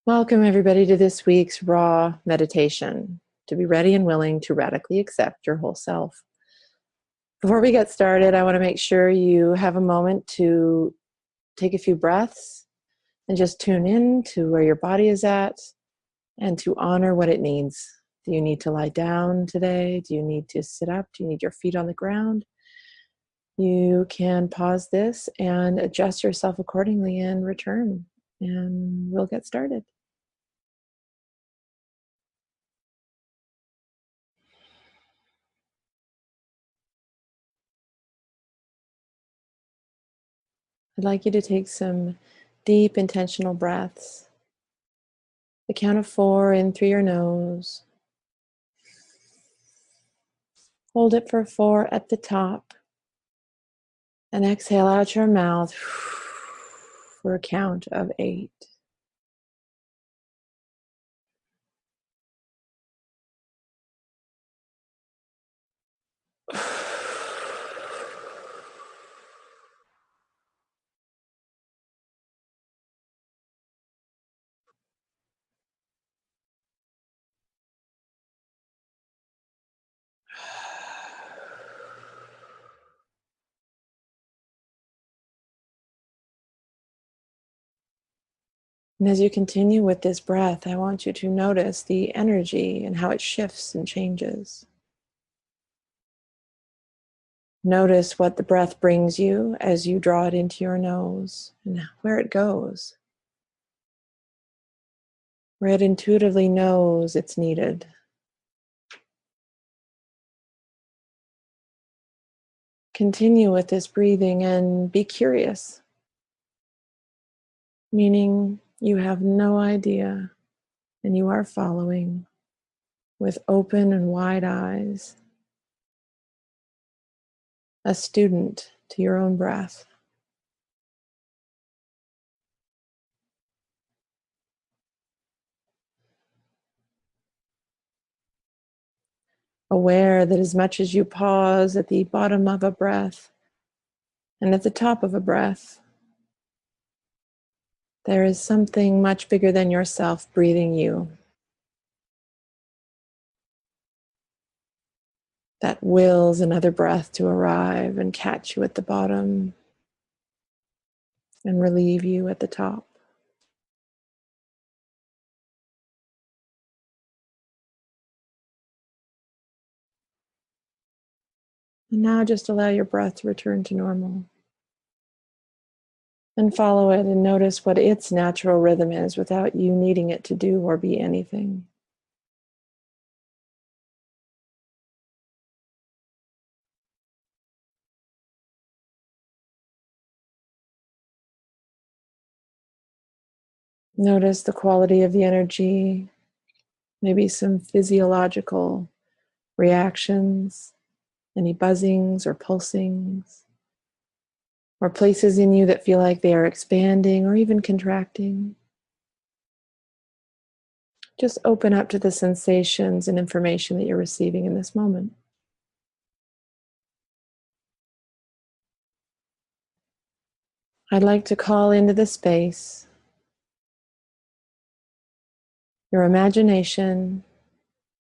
Welcome, everybody, to this week's Raw Meditation, to be ready and willing to radically accept your whole self. Before we get started, I want to make sure you have a moment to take a few breaths and just tune in to where your body is at and to honor what it needs. Do you need to lie down today? Do you need to sit up? Do you need your feet on the ground? You can pause this and adjust yourself accordingly and return, and we'll get started. I'd like you to take some deep, intentional breaths. The count of 4 in through your nose. Hold it for 4 at the top. And exhale out your mouth for a count of 8. And as you continue with this breath, I want you to notice the energy and how it shifts and changes. Notice what the breath brings you as you draw it into your nose and where it goes. Where it intuitively knows it's needed. Continue with this breathing and be curious, meaning you have no idea and you are following with open and wide eyes, a student to your own breath. Aware that as much as you pause at the bottom of a breath and at the top of a breath, there is something much bigger than yourself breathing you that wills another breath to arrive and catch you at the bottom and relieve you at the top. And now just allow your breath to return to normal. And follow it and notice what its natural rhythm is without you needing it to do or be anything. Notice the quality of the energy, maybe some physiological reactions, any buzzings or pulsings, or places in you that feel like they are expanding or even contracting. Just open up to the sensations and information that you're receiving in this moment. I'd like to call into the space your imagination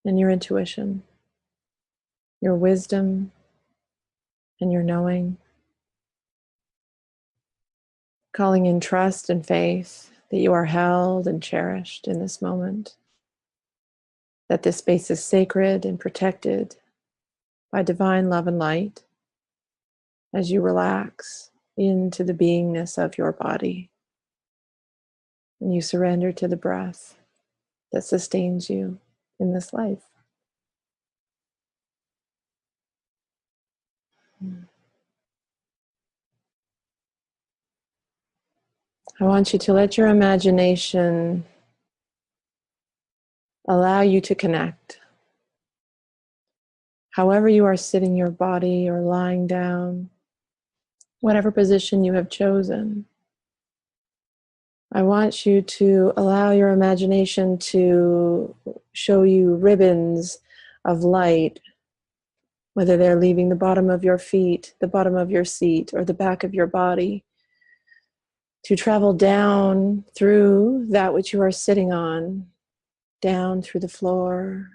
and your intuition, your wisdom and your knowing, calling in trust and faith that you are held and cherished in this moment, that this space is sacred and protected by divine love and light as you relax into the beingness of your body and you surrender to the breath that sustains you in this life. I want you to let your imagination allow you to connect. However you are sitting your body or lying down, whatever position you have chosen, I want you to allow your imagination to show you ribbons of light, whether they're leaving the bottom of your feet, the bottom of your seat, or the back of your body, to travel down through that which you are sitting on, down through the floor.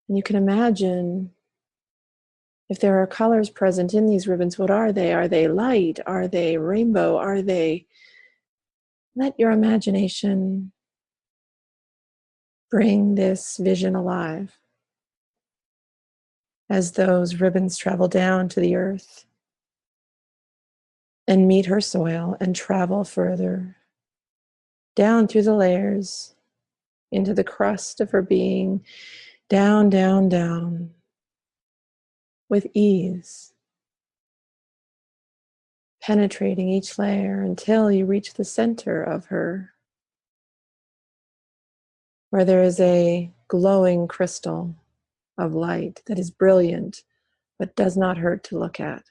And you can imagine if there are colors present in these ribbons, what are they? Are they light? Are they rainbow? Are they... Let your imagination bring this vision alive as those ribbons travel down to the earth and meet her soil and travel further down through the layers into the crust of her being, down, down, down with ease, penetrating each layer until you reach the center of her, where there is a glowing crystal of light that is brilliant but does not hurt to look at.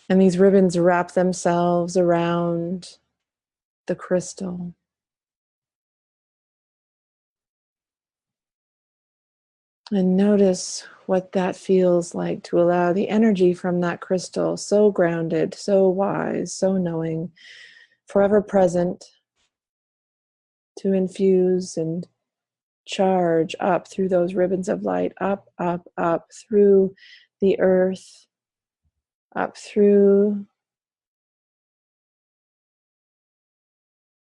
And these ribbons wrap themselves around the crystal. And notice what that feels like to allow the energy from that crystal, so grounded, so wise, so knowing, forever present, to infuse and charge up through those ribbons of light, up, up, up through the earth, up through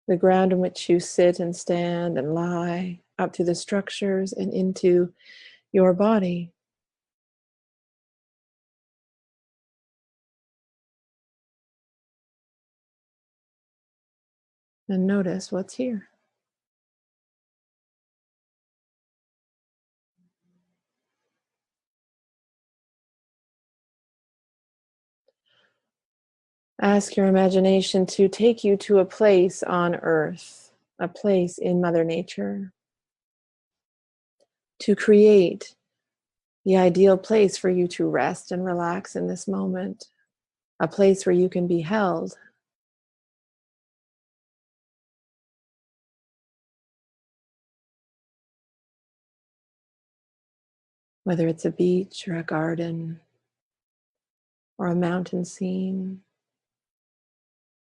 the ground in which you sit and stand and lie, up to the structures and into your body. And notice what's here. Ask your imagination to take you to a place on earth, a place in Mother Nature, to create the ideal place for you to rest and relax in this moment, a place where you can be held. Whether it's a beach or a garden or a mountain scene,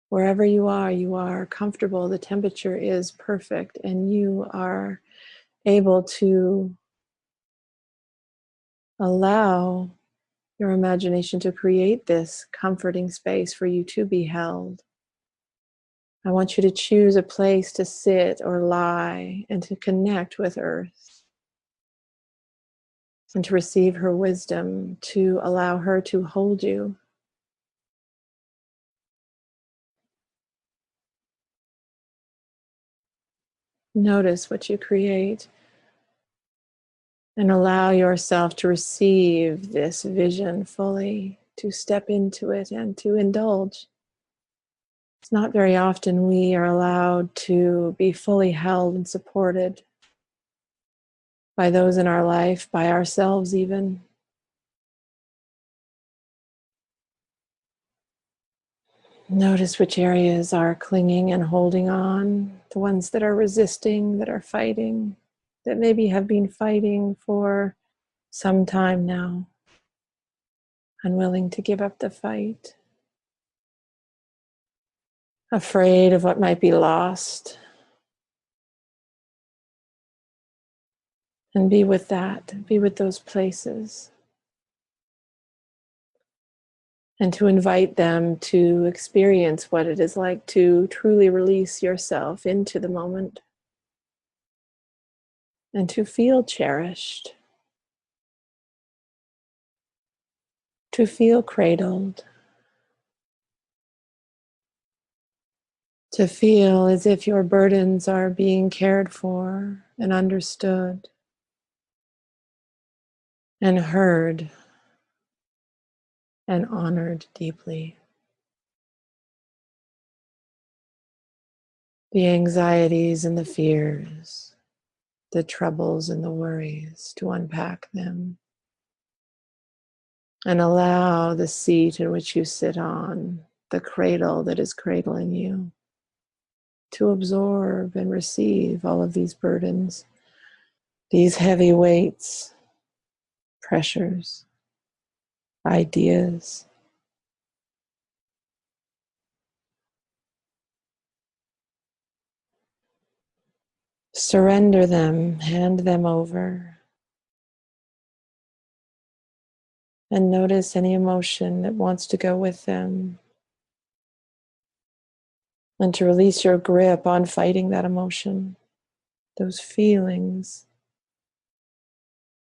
wherever you are comfortable, the temperature is perfect, and you are able to allow your imagination to create this comforting space for you to be held. I want you to choose a place to sit or lie and to connect with Earth and to receive her wisdom, to allow her to hold you. Notice what you create and allow yourself to receive this vision fully, to step into it and to indulge. It's not very often we are allowed to be fully held and supported by those in our life, by ourselves even. Notice which areas are clinging and holding on, the ones that are resisting, that are fighting, that maybe have been fighting for some time now, unwilling to give up the fight, afraid of what might be lost. And be with that, be with those places. And to invite them to experience what it is like to truly release yourself into the moment and to feel cherished, to feel cradled, to feel as if your burdens are being cared for and understood and heard and honored deeply. The anxieties and the fears, the troubles and the worries, to unpack them and allow the seat in which you sit on, the cradle that is cradling you, to absorb and receive all of these burdens, these heavy weights, pressures, ideas, Surrender them, hand them over, and notice any emotion that wants to go with them, and to release your grip on fighting that emotion, those feelings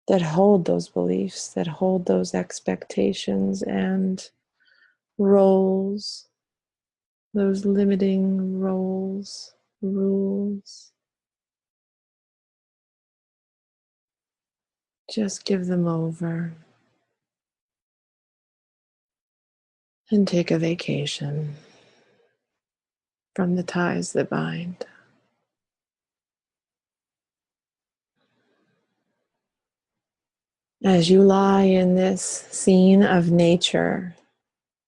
that hold those beliefs, that hold those expectations and roles, those limiting roles, rules. Just give them over and take a vacation from the ties that bind. As you lie in this scene of nature,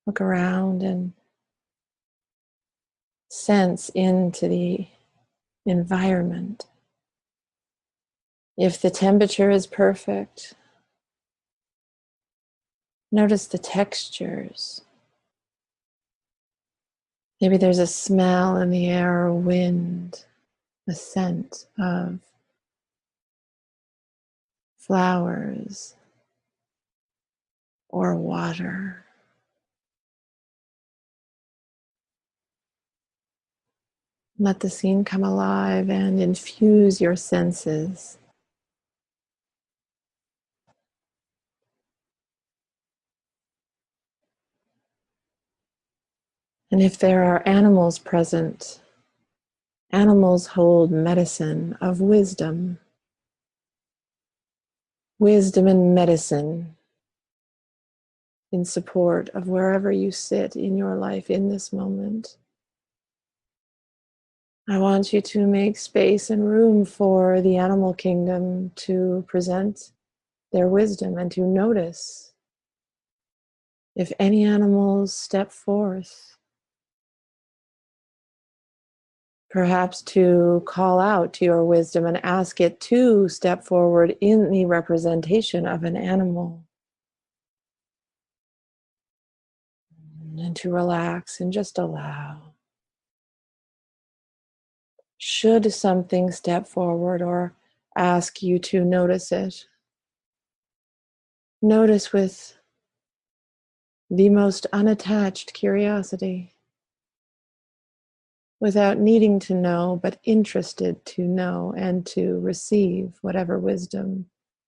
look around and sense into the environment. If the temperature is perfect, notice the textures. Maybe there's a smell in the air, or wind, a scent of flowers or water. Let the scene come alive and infuse your senses. And if there are animals present, animals hold medicine of wisdom. Wisdom and medicine in support of wherever you sit in your life in this moment. I want you to make space and room for the animal kingdom to present their wisdom and to notice if any animals step forth, perhaps to call out to your wisdom and ask it to step forward in the representation of an animal. And to relax and just allow. Should something step forward or ask you to notice it, notice with the most unattached curiosity, without needing to know, but interested to know and to receive whatever wisdom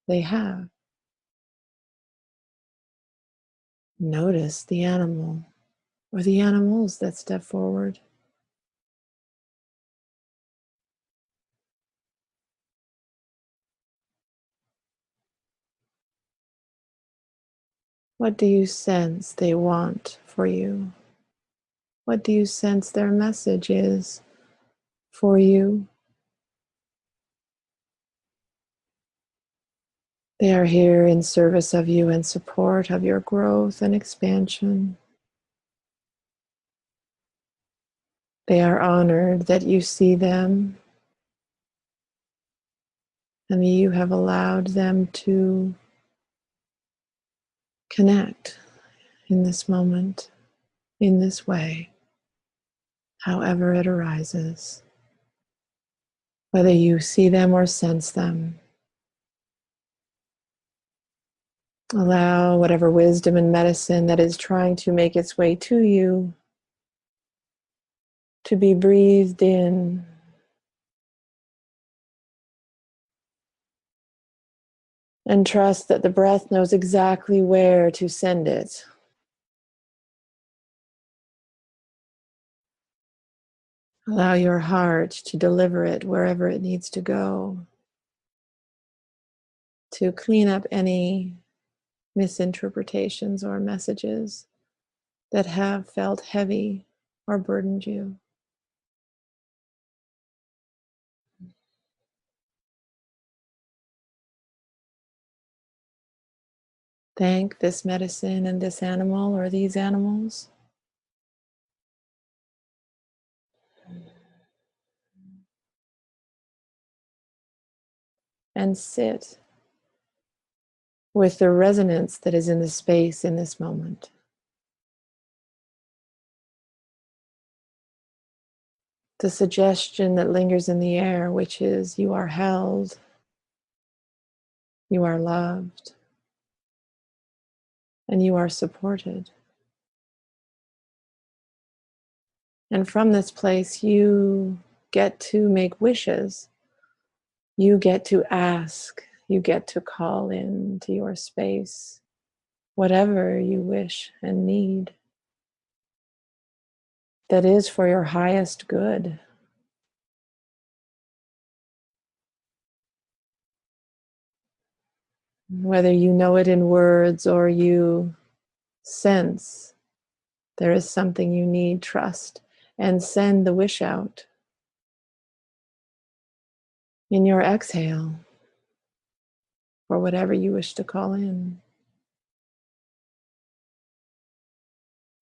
they have. Notice the animal or the animals that step forward. What do you sense they want for you? What do you sense their message is for you? They are here in service of you and support of your growth and expansion. They are honored that you see them and that you have allowed them to connect in this moment, in this way, however it arises. Whether you see them or sense them, allow whatever wisdom and medicine that is trying to make its way to you to be breathed in. And trust that the breath knows exactly where to send it. Allow your heart to deliver it wherever it needs to go, to clean up any misinterpretations or messages that have felt heavy or burdened you. Thank this medicine and this animal or these animals. And sit with the resonance that is in the space in this moment. the suggestion that lingers in the air, which is you are held, you are loved, and you are supported. And from this place, you get to make wishes. You get to ask. You get to call into your space whatever you wish and need that is for your highest good. Whether you know it in words or you sense there is something you need, trust, and send the wish out. In your exhale, for whatever you wish to call in.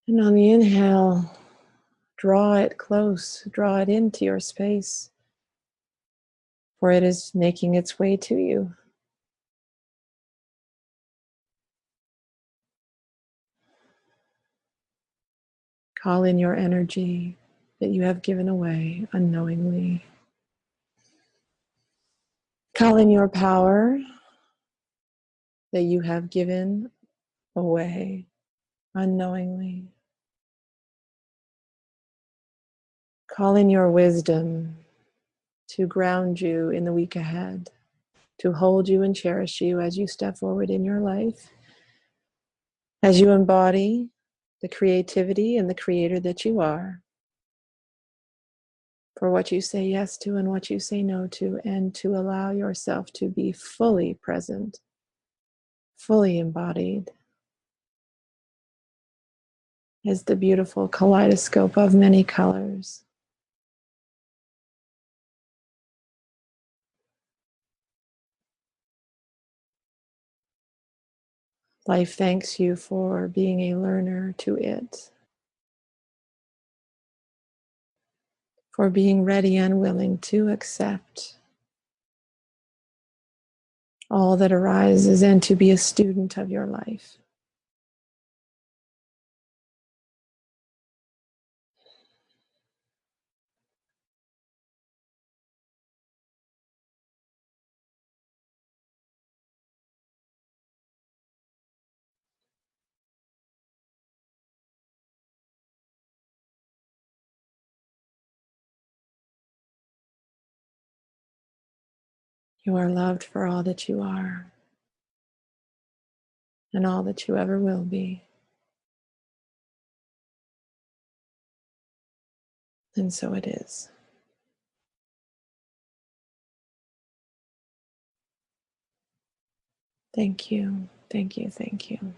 And on the inhale, draw it close, draw it into your space, for it is making its way to you. Call in your energy that you have given away unknowingly. Call in your power that you have given away unknowingly. Call in your wisdom to ground you in the week ahead, to hold you and cherish you as you step forward in your life, as you embody the creativity and the creator that you are, for what you say yes to and what you say no to, and to allow yourself to be fully present, fully embodied as the beautiful kaleidoscope of many colors. Life thanks you for being a learner to it, for being ready and willing to accept all that arises and to be a student of your life. You are loved for all that you are and all that you ever will be. And so it is. Thank you, thank you, thank you.